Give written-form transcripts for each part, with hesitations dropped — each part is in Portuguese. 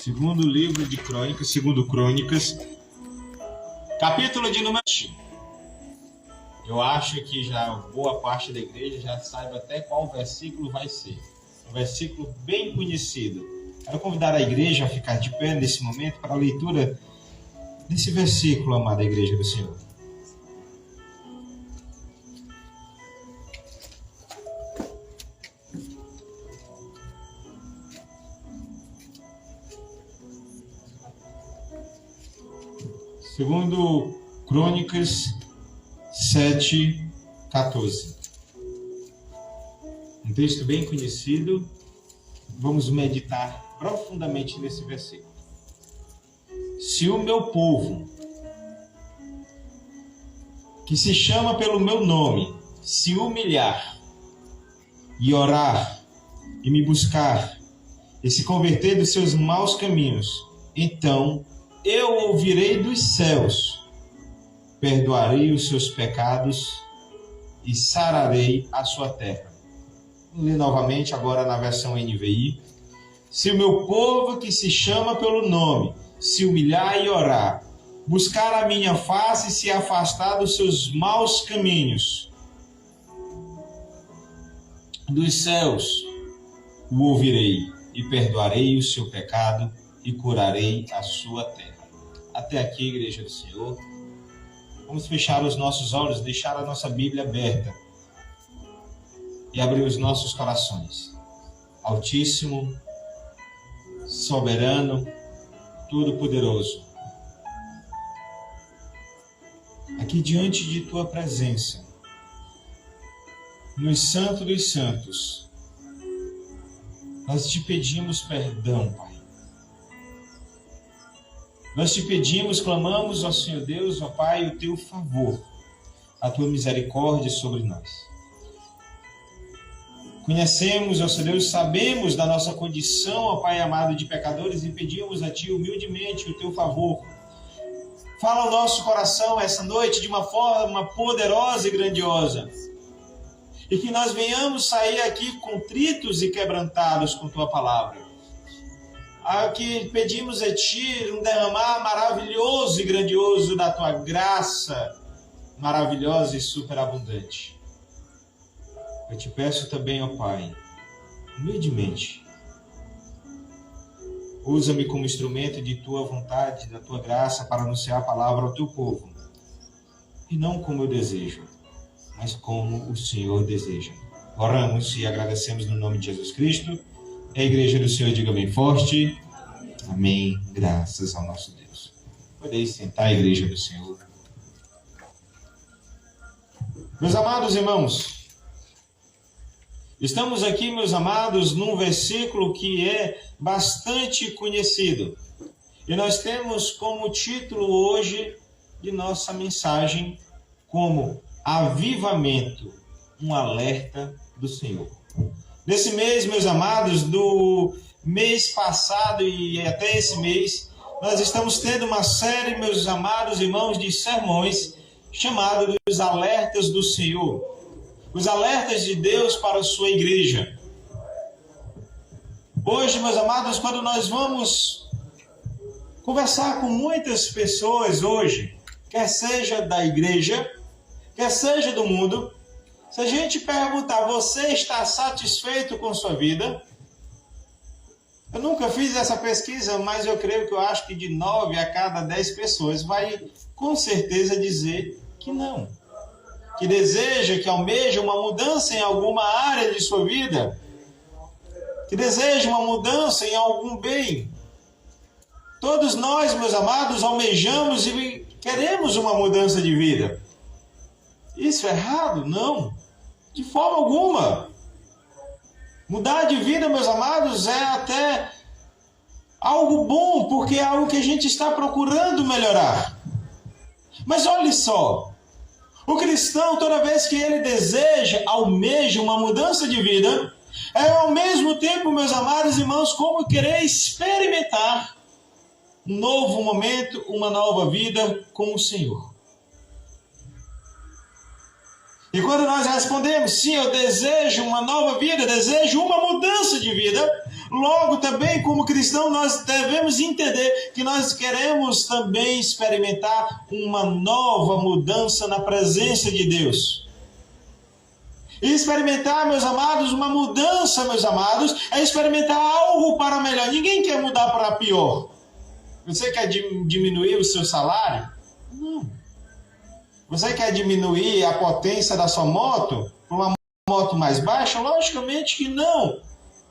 Segundo livro de Crônicas, segundo Crônicas, capítulo de número 7. Eu acho que já boa parte da igreja já sabe até qual versículo vai ser. Um versículo bem conhecido. Quero convidar a igreja a ficar de pé nesse momento para a leitura desse versículo, amada igreja do Senhor. Segundo Crônicas 7:14. Um texto bem conhecido. Vamos meditar profundamente nesse versículo. Se o meu povo, que se chama pelo meu nome, se humilhar e orar e me buscar e se converter dos seus maus caminhos, então eu ouvirei dos céus, perdoarei os seus pecados e sararei a sua terra. Vou ler novamente agora na versão NVI. Se o meu povo que se chama pelo nome, se humilhar e orar, buscar a minha face e se afastar dos seus maus caminhos, dos céus o ouvirei e perdoarei o seu pecado e curarei a sua terra. Até aqui, igreja do Senhor. Vamos fechar os nossos olhos, deixar a nossa Bíblia aberta e abrir os nossos corações. Altíssimo, soberano, todo-poderoso, aqui diante de tua presença, no Santo dos Santos, nós te pedimos perdão, Pai. Nós te pedimos, clamamos ao Senhor Deus, ó Pai, o teu favor, a tua misericórdia sobre nós. Conhecemos, ó Senhor Deus, sabemos da nossa condição, ó Pai amado, de pecadores e pedimos a Ti humildemente o teu favor. Fala ao nosso coração essa noite de uma forma poderosa e grandiosa. E que nós venhamos sair aqui contritos e quebrantados com tua palavra. Que pedimos a Ti um derramar maravilhoso e grandioso da Tua graça, maravilhosa e superabundante. Eu te peço também, ó Pai, humildemente, usa-me como instrumento de Tua vontade, da Tua graça, para anunciar a palavra ao Teu povo. E não como eu desejo, mas como o Senhor deseja. Oramos e agradecemos no nome de Jesus Cristo. A igreja do Senhor diga bem forte. Amém. Graças ao nosso Deus. Podeis sentar, a igreja do Senhor. Meus amados irmãos, estamos aqui, meus amados, num versículo que é bastante conhecido. E nós temos como título hoje de nossa mensagem como Avivamento, um alerta do Senhor. Nesse mês, meus amados, do mês passado e até esse mês, nós estamos tendo uma série, meus amados irmãos, de sermões chamado dos alertas do Senhor. Os alertas de Deus para a sua igreja. Hoje, meus amados, quando nós vamos conversar com muitas pessoas hoje, quer seja da igreja, quer seja do mundo, se a gente perguntar, você está satisfeito com sua vida? Eu nunca fiz essa pesquisa, mas eu creio que eu acho que de 9 a cada 10 pessoas vai com certeza dizer que não. Que deseja, que almeja uma mudança em alguma área de sua vida. Que deseja uma mudança em algum bem. Todos nós, meus amados, almejamos e queremos uma mudança de vida. Isso é errado? Não. De forma alguma. Mudar de vida, meus amados, é até algo bom, porque é algo que a gente está procurando melhorar. Mas olhe só, o cristão, toda vez que ele deseja, almeja uma mudança de vida, é ao mesmo tempo, meus amados irmãos, como querer experimentar um novo momento, uma nova vida com o Senhor. E quando nós respondemos, sim, eu desejo uma nova vida, desejo uma mudança de vida, Logo, também, como cristão, nós devemos entender que nós queremos também experimentar uma nova mudança na presença de Deus. E experimentar, meus amados, uma mudança, meus amados, é experimentar algo para melhor. Ninguém quer mudar para pior. Você quer diminuir o seu salário? Não. Você quer diminuir a potência da sua moto para uma moto mais baixa? Logicamente que não.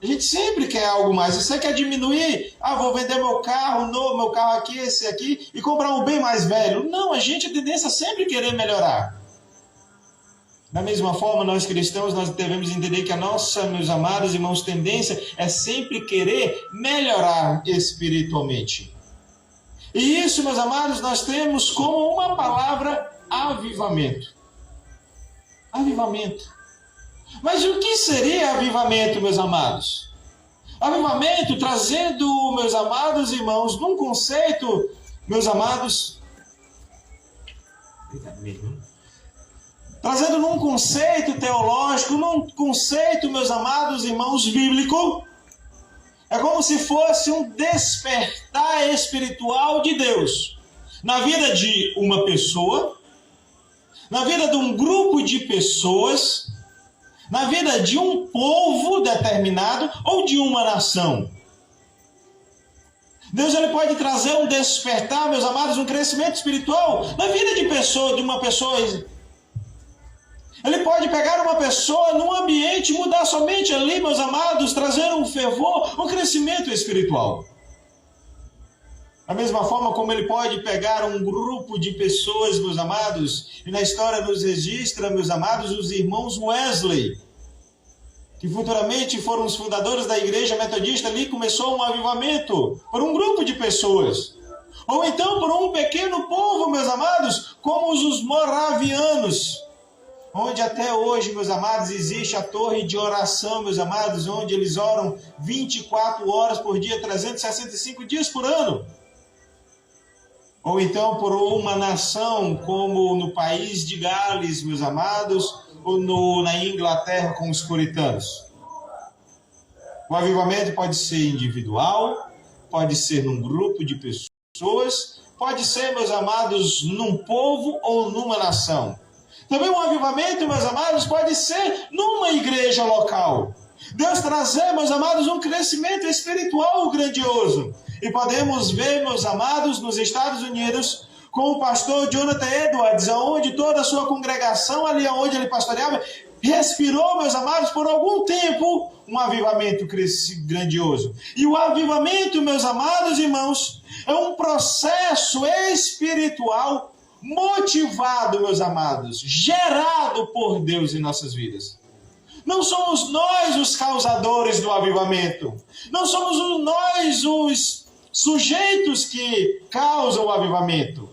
A gente sempre quer algo mais. Você quer diminuir? Vou vender meu carro novo, meu carro aqui, esse aqui, e comprar um bem mais velho. Não, a gente tem tendência a sempre querer melhorar. Da mesma forma, nós cristãos, nós devemos entender que a nossa, meus amados irmãos, tendência é sempre querer melhorar espiritualmente. E isso, meus amados, nós temos como uma palavra avivamento. Avivamento. Mas o que seria avivamento, meus amados? Avivamento trazendo, meus amados irmãos, num conceito, meus amados, trazendo num conceito teológico, num conceito, meus amados irmãos, bíblico, é como se fosse um despertar espiritual de Deus na vida de uma pessoa, na vida de um grupo de pessoas, na vida de um povo determinado ou de uma nação. Deus ele pode trazer um despertar, meus amados, um crescimento espiritual na vida de uma pessoa. Ele pode pegar uma pessoa num ambiente e mudar somente ali, meus amados, trazer um fervor, um crescimento espiritual. Da mesma forma como ele pode pegar um grupo de pessoas, meus amados, e na história nos registra, meus amados, os irmãos Wesley, que futuramente foram os fundadores da igreja metodista, ali começou um avivamento por um grupo de pessoas. Ou então por um pequeno povo, meus amados, como os moravianos, onde até hoje, meus amados, existe a torre de oração, meus amados, onde eles oram 24 horas por dia, 365 dias por ano. Ou então por uma nação como no país de Gales, meus amados, ou na Inglaterra com os puritanos. O avivamento pode ser individual, pode ser num grupo de pessoas, pode ser, meus amados, num povo ou numa nação. Também um avivamento, meus amados, pode ser numa igreja local. Deus trazer, meus amados, um crescimento espiritual grandioso. E podemos ver, meus amados, nos Estados Unidos, com o pastor Jonathan Edwards, onde toda a sua congregação, ali onde ele pastoreava, respirou, meus amados, por algum tempo, um avivamento grandioso. E o avivamento, meus amados irmãos, é um processo espiritual motivado, meus amados, gerado por Deus em nossas vidas. Não somos nós os causadores do avivamento. Não somos nós os sujeitos que causam o avivamento.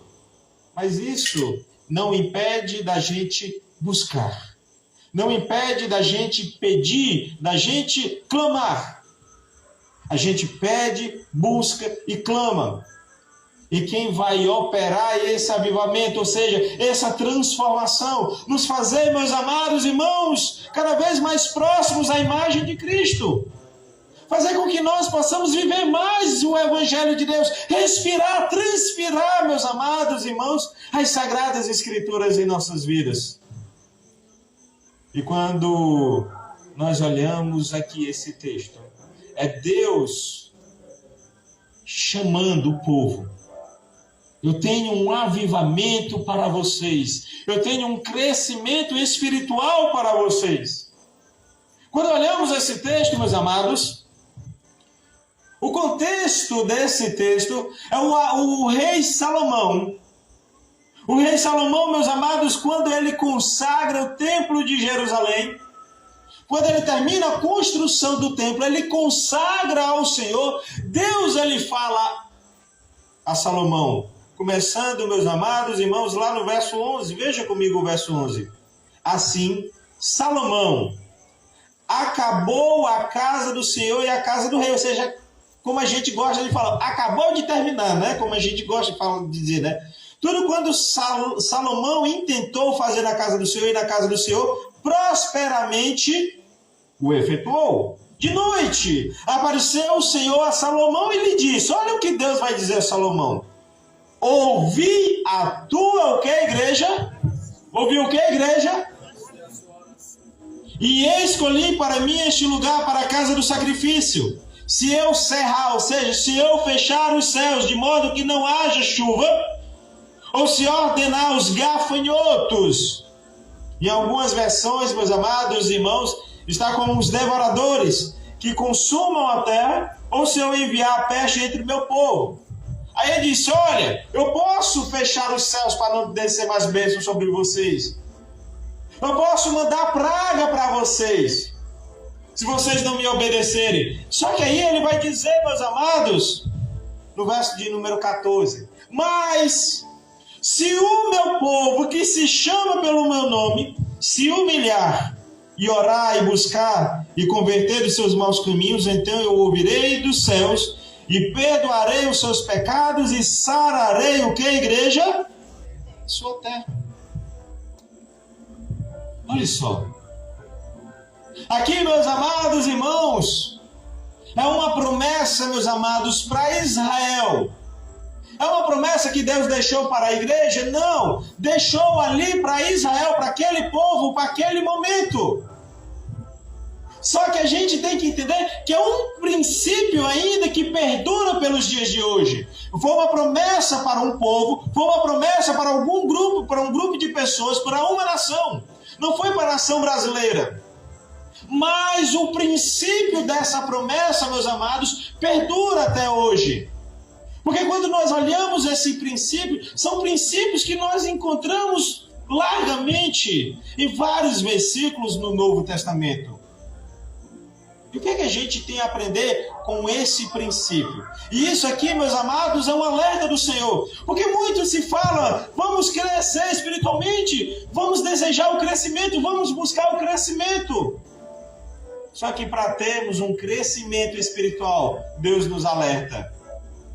Mas isso não impede da gente buscar. Não impede da gente pedir, da gente clamar. A gente pede, busca e clama. E quem vai operar esse avivamento, ou seja, essa transformação, nos fazer, meus amados irmãos, cada vez mais próximos à imagem de Cristo. Fazer com que nós possamos viver mais o Evangelho de Deus, respirar, transpirar, meus amados irmãos, as Sagradas Escrituras em nossas vidas. E quando nós olhamos aqui esse texto, é Deus chamando o povo. Eu tenho um avivamento para vocês. Eu tenho um crescimento espiritual para vocês. Quando olhamos esse texto, meus amados, o contexto desse texto é o rei Salomão. O rei Salomão, meus amados, quando ele consagra o templo de Jerusalém, quando ele termina a construção do templo, ele consagra ao Senhor, Deus ele fala a Salomão, começando, meus amados irmãos, lá no verso 11, veja comigo o verso 11. Assim, Salomão acabou a casa do Senhor e a casa do rei, ou seja, como a gente gosta de falar, acabou de terminar, né? Como a gente gosta de dizer, né? Tudo quando Salomão intentou fazer na casa do Senhor e na casa do Senhor, prosperamente o efetuou. De noite, apareceu o Senhor a Salomão e lhe disse, olha o que Deus vai dizer a Salomão. Ouvi a tua, o que, igreja? Ouvi o que, igreja? E escolhi para mim este lugar para a casa do sacrifício. Se eu cerrar, ou seja, se eu fechar os céus de modo que não haja chuva, ou se ordenar os gafanhotos. Em algumas versões, meus amados irmãos, está como os devoradores que consumam a terra, ou se eu enviar a peste entre o meu povo. Aí ele disse, olha, eu posso fechar os céus para não descer mais bênçãos sobre vocês. Eu posso mandar praga para vocês, se vocês não me obedecerem. Só que aí ele vai dizer, meus amados, no verso de número 14, mas se o meu povo que se chama pelo meu nome se humilhar e orar e buscar e converter os seus maus caminhos, então eu ouvirei dos céus e perdoarei os seus pecados e sararei o que, igreja? Sua terra. Olha só. Aqui, meus amados irmãos, é uma promessa, meus amados, para Israel. É uma promessa que Deus deixou para a igreja? Não. Deixou ali para Israel, para aquele povo, para aquele momento. Só que a gente tem que entender que é um princípio ainda que perdura pelos dias de hoje. Foi uma promessa para um povo, foi uma promessa para algum grupo, para um grupo de pessoas, para uma nação. Não foi para a nação brasileira. Mas o princípio dessa promessa, meus amados, perdura até hoje. Porque quando nós olhamos esse princípio, são princípios que nós encontramos largamente em vários versículos no Novo Testamento. E o que é que a gente tem a aprender com esse princípio? E isso aqui, meus amados, é um alerta do Senhor. Porque muito se fala, vamos crescer espiritualmente, vamos desejar o crescimento, vamos buscar o crescimento. Só que para termos um crescimento espiritual, Deus nos alerta.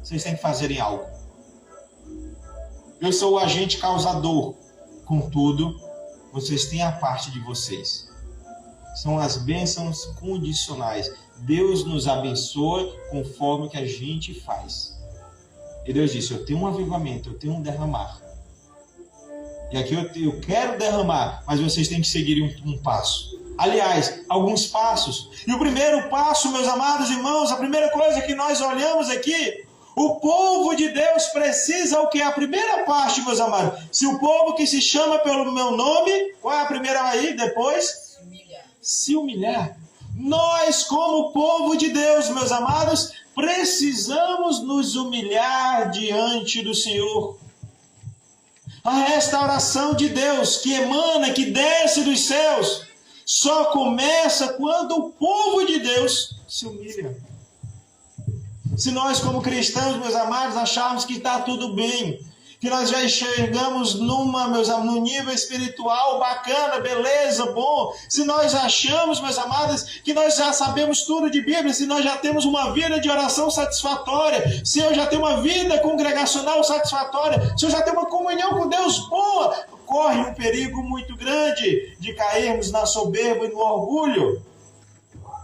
Vocês têm que fazerem algo. Eu sou o agente causador. Contudo, vocês têm a parte de vocês. São as bênçãos condicionais. Deus nos abençoa conforme que a gente faz. E Deus disse, eu tenho um avivamento, eu tenho um derramar. E aqui eu quero derramar, mas vocês têm que seguir um passo. Aliás, alguns passos. E o primeiro passo, meus amados irmãos, a primeira coisa que nós olhamos aqui, o povo de Deus precisa o que? A primeira parte, meus amados. Se o povo que se chama pelo meu nome, qual é a primeira aí? Depois? Se humilhar. Nós, como povo de Deus, meus amados, precisamos nos humilhar diante do Senhor. A restauração de Deus que emana, que desce dos céus, só começa quando o povo de Deus se humilha. Se nós, como cristãos, meus amados, acharmos que está tudo bem, que nós já enxergamos num nível espiritual bacana, beleza, bom, se nós achamos, meus amados, que nós já sabemos tudo de Bíblia, se nós já temos uma vida de oração satisfatória, se eu já tenho uma vida congregacional satisfatória, se eu já tenho uma comunhão com Deus boa, corre um perigo muito grande de cairmos na soberba e no orgulho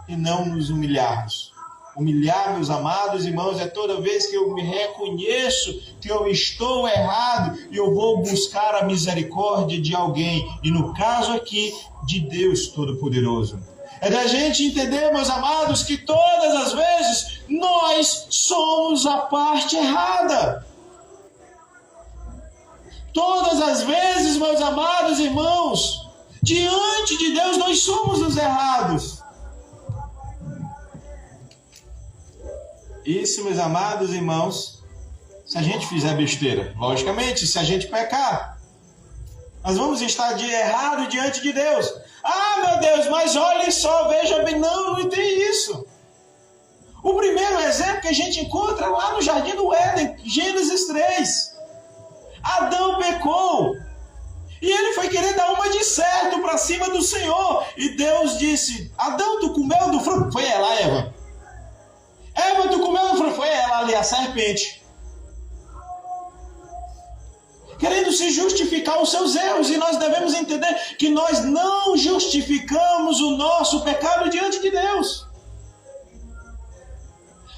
e não nos humilharmos. Humilhar, meus amados irmãos, é toda vez que eu me reconheço que eu estou errado e eu vou buscar a misericórdia de alguém. E no caso aqui, de Deus Todo-Poderoso. É da gente entender, meus amados, que todas as vezes nós somos a parte errada. Todas as vezes, meus amados irmãos, diante de Deus nós somos os errados. Isso, meus amados irmãos, se a gente fizer besteira, logicamente, se a gente pecar, nós vamos estar de errado diante de Deus. Ah, meu Deus, mas olha só, veja bem, não tem isso. O primeiro exemplo que a gente encontra lá no Jardim do Éden, Gênesis 3. Adão pecou. E ele foi querer dar uma de certo para cima do Senhor. E Deus disse, Adão, tu comeu do fruto? Foi ela, Eva. Eva, tu comeu do fruto? Foi ela ali, a serpente. Querendo se justificar os seus erros. E nós devemos entender que nós não justificamos o nosso pecado diante de Deus.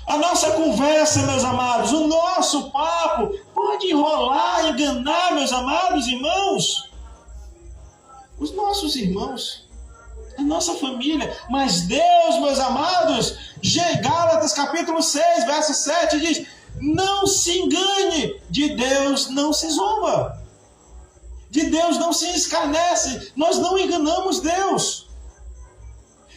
A nossa conversa, meus amados, o nosso papo pode enrolar, enganar, meus amados irmãos, os nossos irmãos, a nossa família. Mas Deus, meus amados, Gálatas capítulo 6, verso 7 diz: não se engane, de Deus não se zomba, de Deus não se escarnece, nós não enganamos Deus.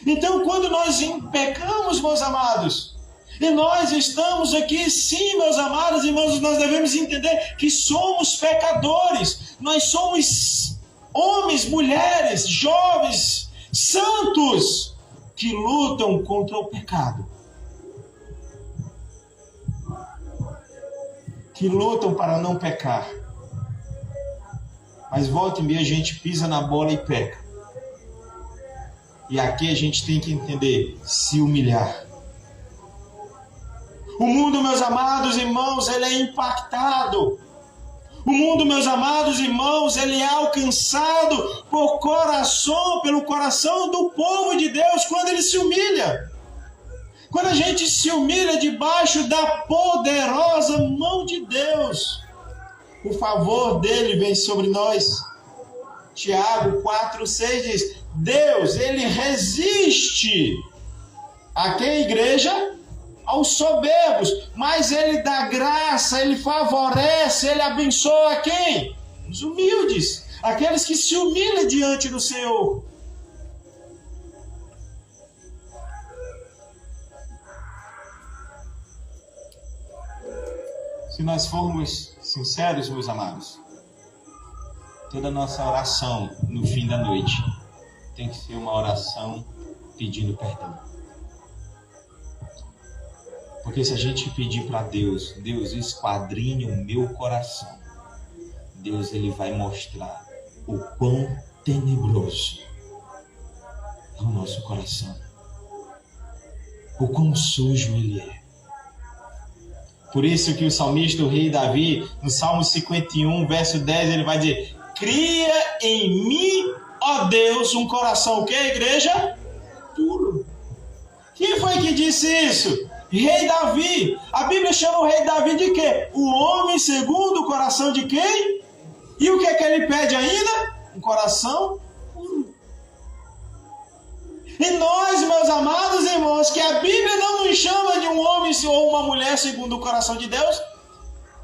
Então, quando nós pecamos, meus amados, e nós estamos aqui, sim, meus amados irmãos, nós devemos entender que somos pecadores. Nós somos homens, mulheres, jovens, santos, que lutam contra o pecado. Que lutam para não pecar. Mas volta e meia a gente pisa na bola e peca. E aqui a gente tem que entender, se humilhar. O mundo, meus amados irmãos, ele é impactado. O mundo, meus amados irmãos, ele é alcançado pelo coração do povo de Deus quando ele se humilha. Quando a gente se humilha debaixo da poderosa mão de Deus, o favor dele vem sobre nós. Tiago 4,6 diz: Deus, ele resiste a quem, igreja? Aos soberbos, mas ele dá graça, ele favorece, ele abençoa a quem? Os humildes, aqueles que se humilham diante do Senhor. Se nós formos sinceros, meus amados, toda a nossa oração no fim da noite tem que ser uma oração pedindo perdão. Porque se a gente pedir para Deus, Deus esquadrinha o meu coração, Deus ele vai mostrar o quão tenebroso é o nosso coração, o quão sujo ele é. Por isso que o salmista, o rei Davi, no Salmo 51, verso 10, ele vai dizer: cria em mim, ó Deus, um coração, o que, igreja? Puro. Quem foi que disse isso? Rei Davi. A Bíblia chama o rei Davi de quê? O homem segundo o coração de quem? E o que é que ele pede ainda? Um coração puro. E nós, meus amados irmãos, que a Bíblia não nos chama de um homem ou uma mulher segundo o coração de Deus,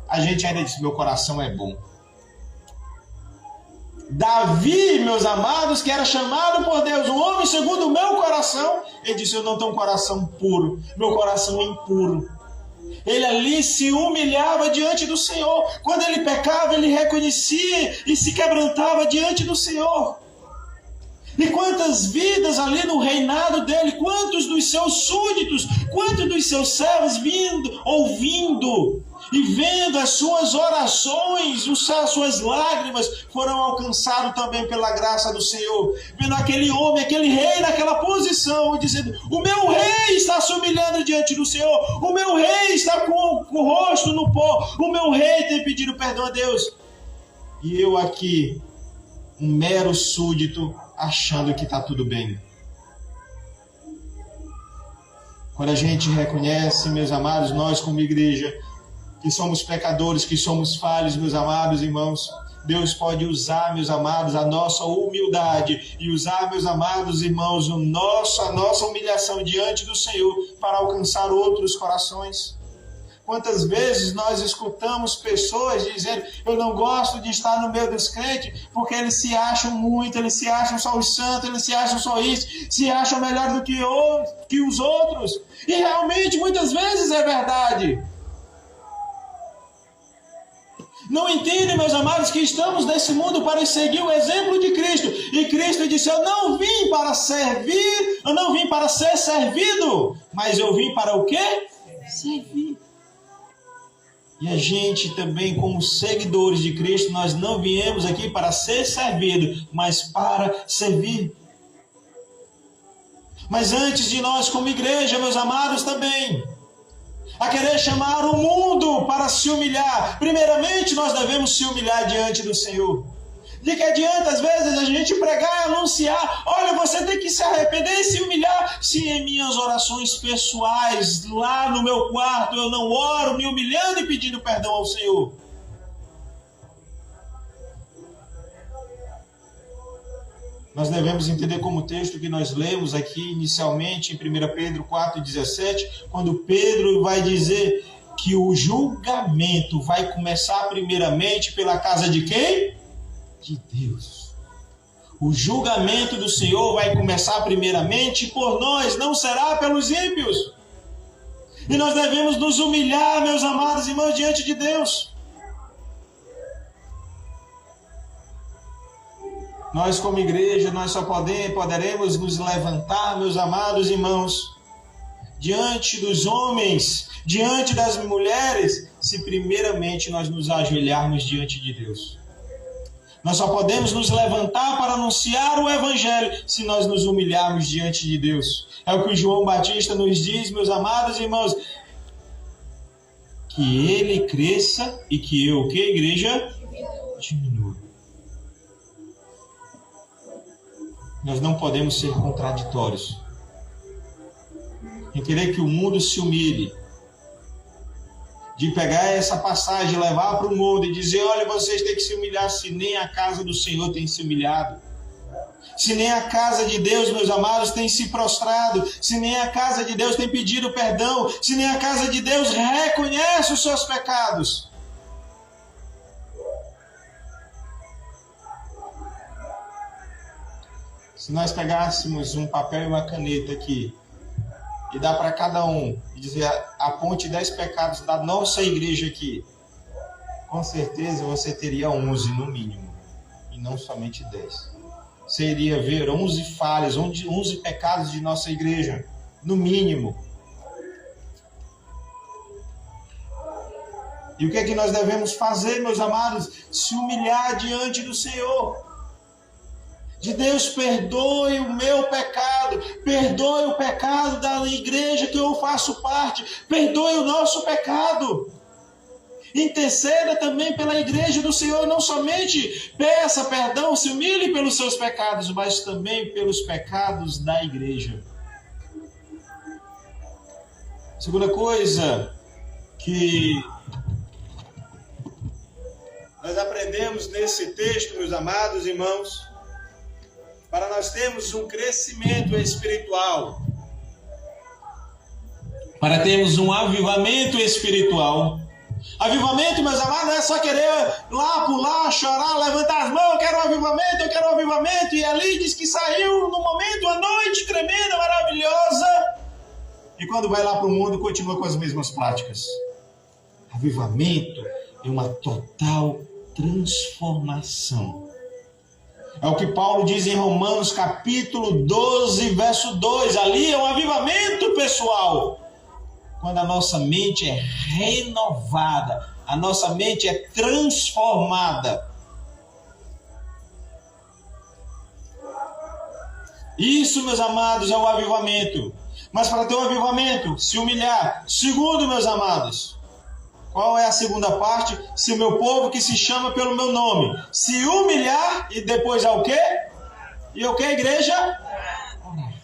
a gente ainda diz: meu coração é bom. Davi, meus amados, que era chamado por Deus um homem segundo o meu coração, ele disse: eu não tenho um coração puro, meu coração é impuro. Ele ali se humilhava diante do Senhor. Quando ele pecava, ele reconhecia e se quebrantava diante do Senhor. E quantas vidas ali no reinado dele, quantos dos seus súditos, quantos dos seus servos ouvindo e vendo as suas orações, as suas lágrimas, foram alcançados também pela graça do Senhor. Vendo aquele homem, aquele rei naquela posição, dizendo: o meu rei está se humilhando diante do Senhor, o meu rei está com o rosto no pó, o meu rei tem pedido perdão a Deus. E eu aqui, um mero súdito, achando que está tudo bem. Quando a gente reconhece, meus amados, nós como igreja, que somos pecadores, que somos falhos, meus amados irmãos, Deus pode usar, meus amados, a nossa humildade e usar, meus amados irmãos, a nossa humilhação diante do Senhor para alcançar outros corações. Quantas vezes nós escutamos pessoas dizendo: eu não gosto de estar no meio dos crentes porque eles se acham muito, eles se acham só os santos, eles se acham só isso, se acham melhor do que os outros. E realmente muitas vezes é verdade. Não entendem, meus amados, que estamos nesse mundo para seguir o exemplo de Cristo. E Cristo disse: eu não vim para servir, eu não vim para ser servido, mas eu vim para o quê? Servir. E a gente também, como seguidores de Cristo, nós não viemos aqui para ser servido, mas para servir. Mas antes de nós, como igreja, meus amados, também, a querer chamar o mundo para se humilhar, primeiramente nós devemos se humilhar diante do Senhor. De que adianta, às vezes, a gente pregar e anunciar, olha, você tem que se arrepender e se humilhar, se em minhas orações pessoais, lá no meu quarto, eu não oro me humilhando e pedindo perdão ao Senhor. Nós devemos entender como o texto que nós lemos aqui inicialmente em 1 Pedro 4,17, quando Pedro vai dizer que o julgamento vai começar primeiramente pela casa de quem? De Deus. O julgamento do Senhor vai começar primeiramente por nós, não será pelos ímpios. E nós devemos nos humilhar, meus amados irmãos, diante de Deus. Nós como igreja, nós só poderemos nos levantar, meus amados irmãos, diante dos homens, diante das mulheres, se primeiramente nós nos ajoelharmos diante de Deus. Nós só podemos nos levantar para anunciar o Evangelho se nós nos humilharmos diante de Deus. É o que João Batista nos diz, meus amados irmãos, que ele cresça e que eu, que a igreja, diminua. Nós não podemos ser contraditórios em querer que o mundo se humilhe, de pegar essa passagem, levar para o mundo e dizer, olha, vocês têm que se humilhar, se nem a casa do Senhor tem se humilhado, se nem a casa de Deus, meus amados, tem se prostrado, se nem a casa de Deus tem pedido perdão, se nem a casa de Deus reconhece os seus pecados. Se nós pegássemos um papel e uma caneta aqui e dar para cada um e dizer, aponte 10 pecados da nossa igreja aqui, com certeza você teria 11 no mínimo, e não somente 10. Você iria ver 11 falhas, 11 pecados de nossa igreja, no mínimo. E o que é que nós devemos fazer, meus amados? Se humilhar diante do Senhor. De Deus, perdoe o meu pecado, perdoe o pecado da igreja que eu faço parte, perdoe o nosso pecado. Interceda também pela igreja do Senhor, não somente peça perdão, se humilhe pelos seus pecados, mas também pelos pecados da igreja. Segunda coisa que nós aprendemos nesse texto, meus amados irmãos, para nós termos um crescimento espiritual, para termos um avivamento espiritual. Avivamento, meus amados, não é só querer lá, pular, chorar, levantar as mãos, eu quero um avivamento, e ali diz que saiu no momento, uma noite tremenda, maravilhosa, e quando vai lá para o mundo, continua com as mesmas práticas. Avivamento é uma total transformação. É o que Paulo diz em Romanos capítulo 12, verso 2. Ali é um avivamento pessoal. Quando a nossa mente é renovada, a nossa mente é transformada. Isso, meus amados, é o avivamento. Mas para ter um avivamento, se humilhar. Segundo, meus amados, qual é a segunda parte? Se o meu povo que se chama pelo meu nome se humilhar, e depois é o quê? E o que, igreja? Orar.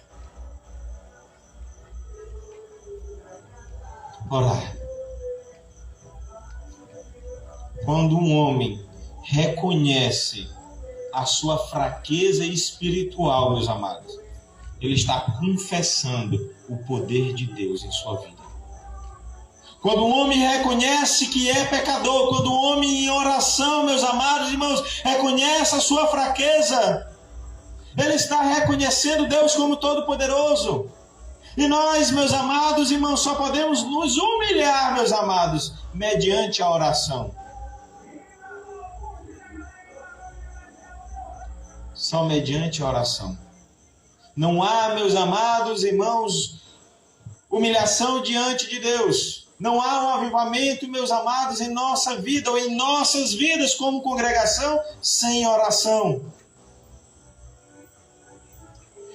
Orar. Quando um homem reconhece a sua fraqueza espiritual, meus amados, ele está confessando o poder de Deus em sua vida. Quando o homem reconhece que é pecador, quando o homem em oração, meus amados irmãos, reconhece a sua fraqueza, ele está reconhecendo Deus como Todo-Poderoso. E nós, meus amados irmãos, só podemos nos humilhar, meus amados, mediante a oração. Só mediante a oração. Não há, meus amados irmãos, humilhação diante de Deus. Não há um avivamento, meus amados, em nossa vida ou em nossas vidas como congregação sem oração.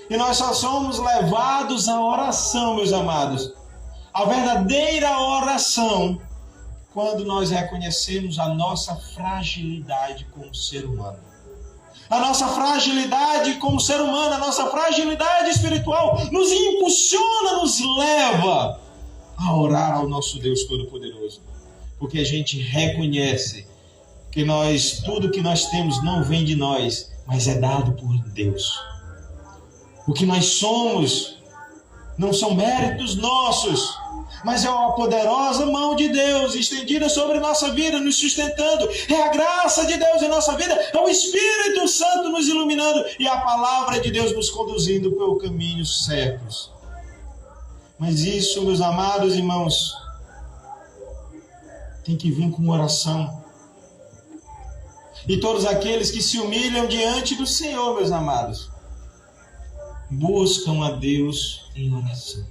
E nós só somos levados à oração, meus amados. A verdadeira oração, quando nós reconhecemos a nossa fragilidade como ser humano. A nossa fragilidade como ser humano, a nossa fragilidade espiritual nos impulsiona, nos leva a orar ao nosso Deus Todo-Poderoso. Porque a gente reconhece que tudo que nós temos não vem de nós, mas é dado por Deus. O que nós somos não são méritos nossos, mas é uma poderosa mão de Deus estendida sobre nossa vida, nos sustentando. É a graça de Deus em nossa vida, é o Espírito Santo nos iluminando e a palavra de Deus nos conduzindo pelo caminho certos. Mas isso, meus amados irmãos, tem que vir com oração. E todos aqueles que se humilham diante do Senhor, meus amados, buscam a Deus em oração.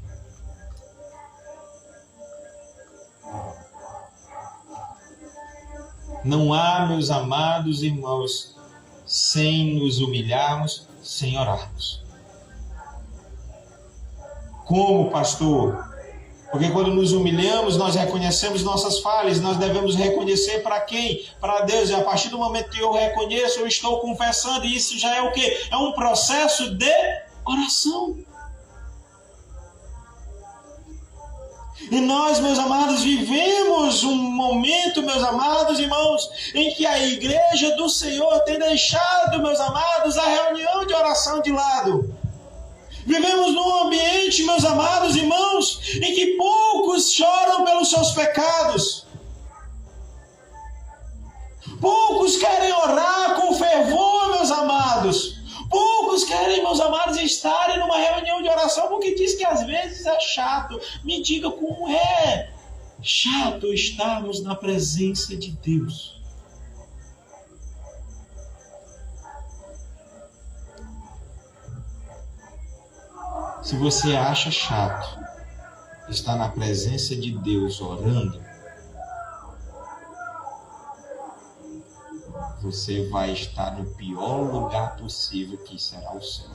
Não há, meus amados irmãos, sem nos humilharmos, sem orarmos. Como, pastor? Porque quando nos humilhamos, nós reconhecemos nossas falhas, nós devemos reconhecer para quem? Para Deus. E a partir do momento que eu reconheço, eu estou confessando, e isso já é o quê? É um processo de oração. E nós, meus amados, vivemos um momento, meus amados irmãos, em que a igreja do Senhor tem deixado, meus amados, a reunião de oração de lado. Vivemos num ambiente, meus amados irmãos, em que poucos choram pelos seus pecados. Poucos querem orar com fervor, meus amados. Poucos querem, meus amados, estarem numa reunião de oração porque diz que às vezes é chato. Me diga como é chato estarmos na presença de Deus. Se você acha chato estar na presença de Deus orando, você vai estar no pior lugar possível, que será o céu.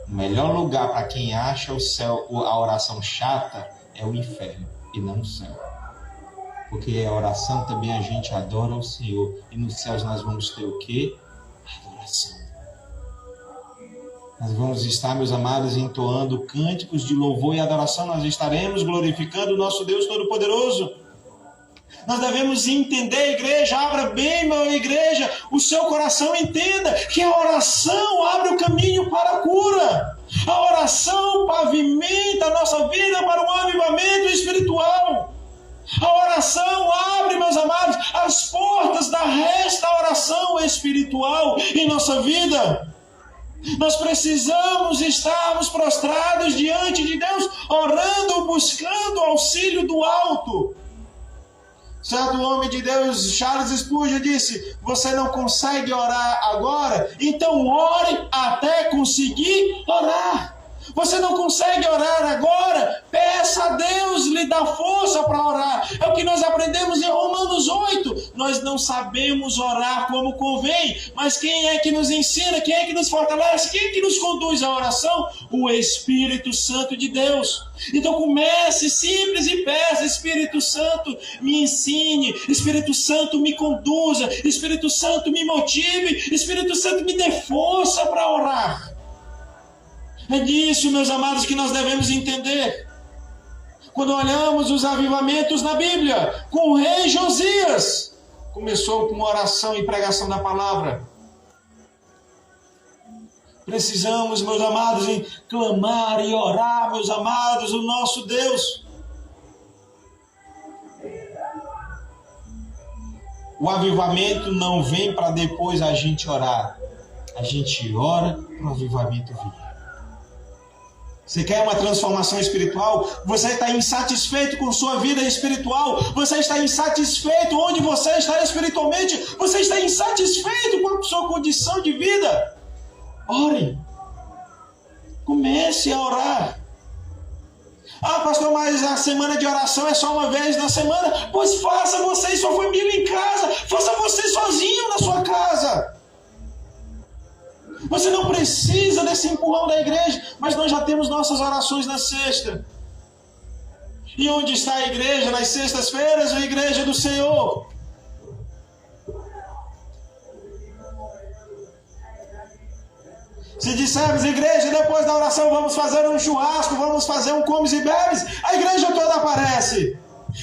O melhor lugar para quem acha o céu, a oração chata, é o inferno e não o céu. Porque a oração também a gente adora o Senhor. E nos céus nós vamos ter o quê? Adoração. Nós vamos estar, meus amados, entoando cânticos de louvor e adoração. Nós estaremos glorificando o nosso Deus Todo-Poderoso. Nós devemos entender, igreja, abra bem, minha igreja, o seu coração, entenda que a oração abre o caminho para a cura. A oração pavimenta a nossa vida para um avivamento espiritual. A oração abre, meus amados, as portas da restauração espiritual em nossa vida. Nós precisamos estarmos prostrados diante de Deus, orando, buscando o auxílio do alto. Certo homem de Deus, Charles Spurgeon, disse: você não consegue orar agora? Então ore até conseguir orar. Você não consegue orar agora? Peça a Deus lhe dar força para orar. É o que nós aprendemos em Romanos 8. Nós não sabemos orar como convém, mas quem é que nos ensina? Quem é que nos fortalece? Quem é que nos conduz à oração? O Espírito Santo de Deus. Então comece simples e peça: Espírito Santo, me ensine. Espírito Santo, me conduza. Espírito Santo, me motive. Espírito Santo, me dê força para orar. É disso, meus amados, que nós devemos entender. Quando olhamos os avivamentos na Bíblia, com o rei Josias, começou com oração e pregação da palavra. Precisamos, meus amados, em clamar e orar, meus amados, o nosso Deus. O avivamento não vem para depois a gente orar. A gente ora para o avivamento vir. Você quer uma transformação espiritual? Você está insatisfeito com sua vida espiritual? Você está insatisfeito onde você está espiritualmente? Você está insatisfeito com a sua condição de vida? Ore. Comece a orar. Ah, pastor, mas a semana de oração é só uma vez na semana. Pois faça você e sua família em casa. Faça você sozinho na sua casa. Você não precisa desse empurrão da igreja, mas nós já temos nossas orações na sexta. E onde está a igreja? Nas sextas-feiras, a igreja do Senhor. Se dissermos, igreja, depois da oração vamos fazer um churrasco, vamos fazer um comes e bebes, a igreja toda aparece.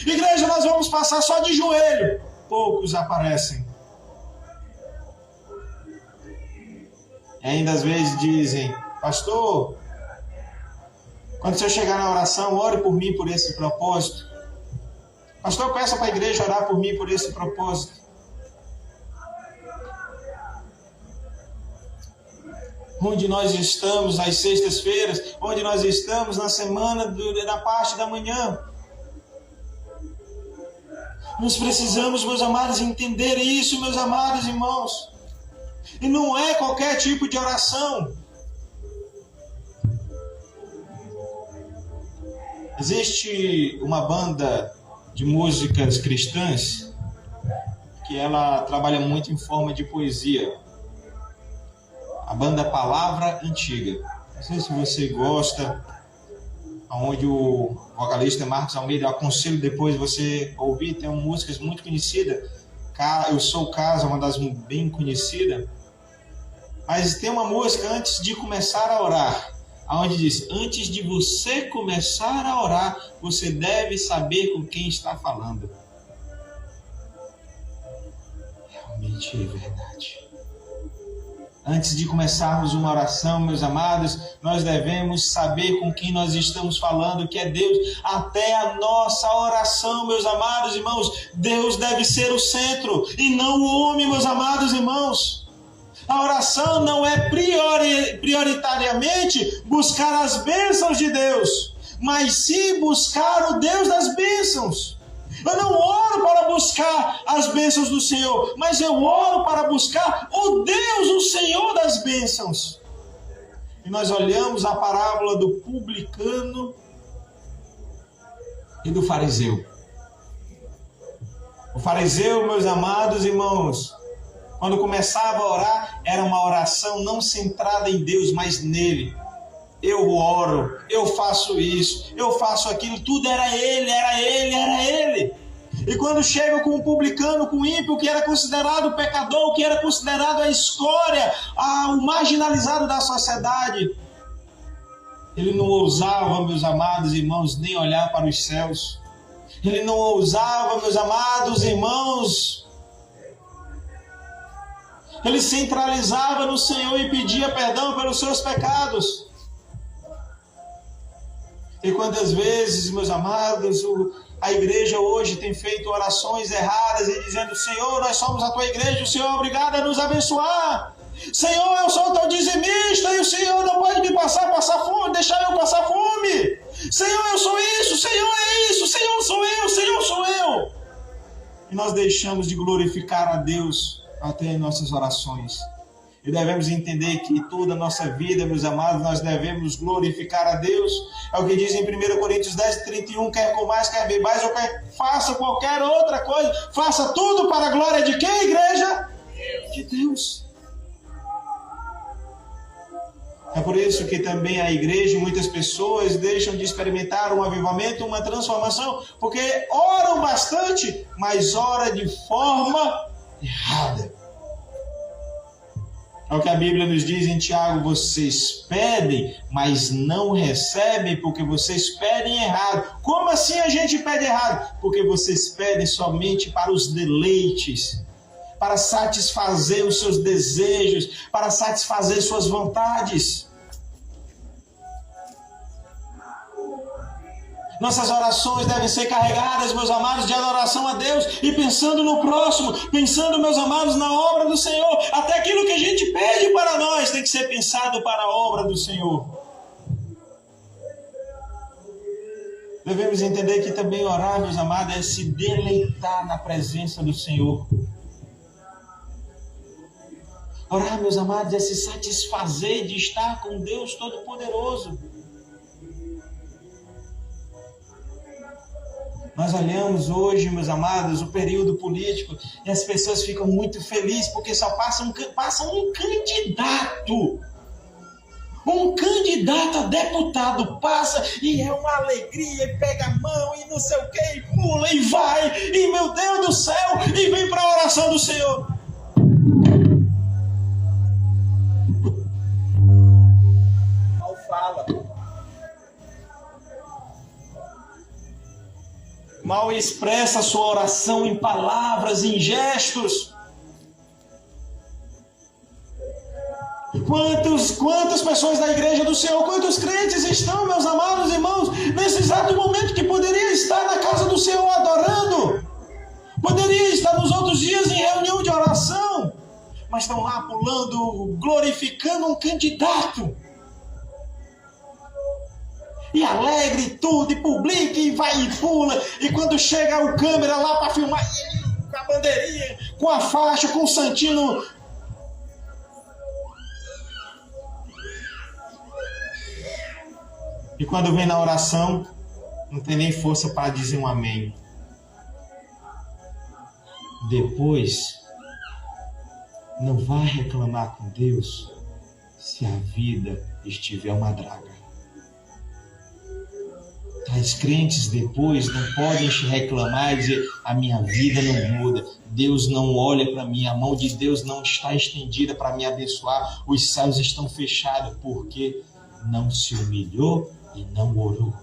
Igreja, nós vamos passar só de joelho. Poucos aparecem. E ainda às vezes dizem, pastor, quando você chegar na oração, ore por mim por esse propósito. Pastor, peça para a igreja orar por mim por esse propósito. Onde nós estamos às sextas-feiras, onde nós estamos na semana da parte da manhã. Nós precisamos, meus amados, entender isso, meus amados irmãos. E não é qualquer tipo de oração. Existe uma banda de músicas cristãs que ela trabalha muito em forma de poesia. A banda Palavra Antiga. Não sei se você gosta, onde o vocalista Marcos Almeida, eu aconselho depois você ouvir, tem músicas muito conhecidas. Eu Sou o Caso, uma das bem conhecidas. Mas tem uma música antes de começar a orar, onde diz, antes de você começar a orar, você deve saber com quem está falando. Realmente é verdade. Antes de começarmos uma oração, meus amados, nós devemos saber com quem nós estamos falando, que é Deus. Até a nossa oração, meus amados irmãos, Deus deve ser o centro e não o homem, meus amados irmãos. A oração não é prioritariamente buscar as bênçãos de Deus, mas sim buscar o Deus das bênçãos. Eu não oro para buscar as bênçãos do Senhor, mas eu oro para buscar o Deus, o Senhor das bênçãos. E nós olhamos a parábola do publicano e do fariseu. O fariseu, meus amados irmãos, quando começava a orar, era uma oração não centrada em Deus, mas nele. Eu oro, eu faço isso, eu faço aquilo, tudo era ele, era ele, era ele. E quando chega com o publicano, com o ímpio, que era considerado pecador, que era considerado a escória, o marginalizado da sociedade, ele não ousava, meus amados irmãos, nem olhar para os céus. Ele não ousava, meus amados irmãos, ele centralizava no Senhor e pedia perdão pelos seus pecados. E quantas vezes, meus amados, a igreja hoje tem feito orações erradas e dizendo, Senhor, nós somos a tua igreja, o Senhor é obrigado a nos abençoar. Senhor, eu sou o teu dizimista e o Senhor não pode me passar fome, deixar eu passar fome. Senhor, eu sou isso, Senhor é isso, Senhor sou eu, Senhor sou eu. E nós deixamos de glorificar a Deus até em nossas orações. E devemos entender que toda a nossa vida, meus amados, nós devemos glorificar a Deus. É o que diz em 1 Coríntios 10:31, quer comais, quer bebais, ou quer faça qualquer outra coisa, faça tudo para a glória de quem, igreja? De Deus. É por isso que também a igreja, muitas pessoas deixam de experimentar um avivamento, uma transformação, porque oram bastante, mas oram de forma errada. É o que a Bíblia nos diz em Tiago, vocês pedem, mas não recebem, porque vocês pedem errado. Como assim a gente pede errado? Porque vocês pedem somente para os deleites, para satisfazer os seus desejos, para satisfazer suas vontades. Nossas orações devem ser carregadas, meus amados, de adoração a Deus e pensando no próximo, pensando, meus amados, na obra do Senhor. Até aquilo que a gente pede para nós tem que ser pensado para a obra do Senhor. Devemos entender que também orar, meus amados, é se deleitar na presença do Senhor. Orar, meus amados, é se satisfazer de estar com Deus Todo-Poderoso. Nós olhamos hoje, meus amados, o período político e as pessoas ficam muito felizes porque só passa um candidato. Um candidato a deputado passa e é uma alegria, e pega a mão e não sei o que, e pula e vai, e meu Deus do céu, e vem para a oração do Senhor. mal expressa a sua oração em palavras, em gestos. Quantas pessoas da igreja do Senhor, quantos crentes estão, meus amados irmãos, nesse exato momento que poderia estar na casa do Senhor adorando, poderia estar nos outros dias em reunião de oração, mas estão lá pulando, glorificando um candidato. E alegre e tudo, e publica, e vai e pula, e quando chega o câmera lá para filmar, com a bandeirinha, com a faixa, com o santinho. E quando vem na oração, não tem nem força para dizer um amém. Depois, não vai reclamar com Deus se a vida estiver uma draga. Tais crentes depois não podem reclamar e dizer: a minha vida não muda, Deus não olha para mim, a mão de Deus não está estendida para me abençoar, os céus estão fechados, porque não se humilhou e não orou.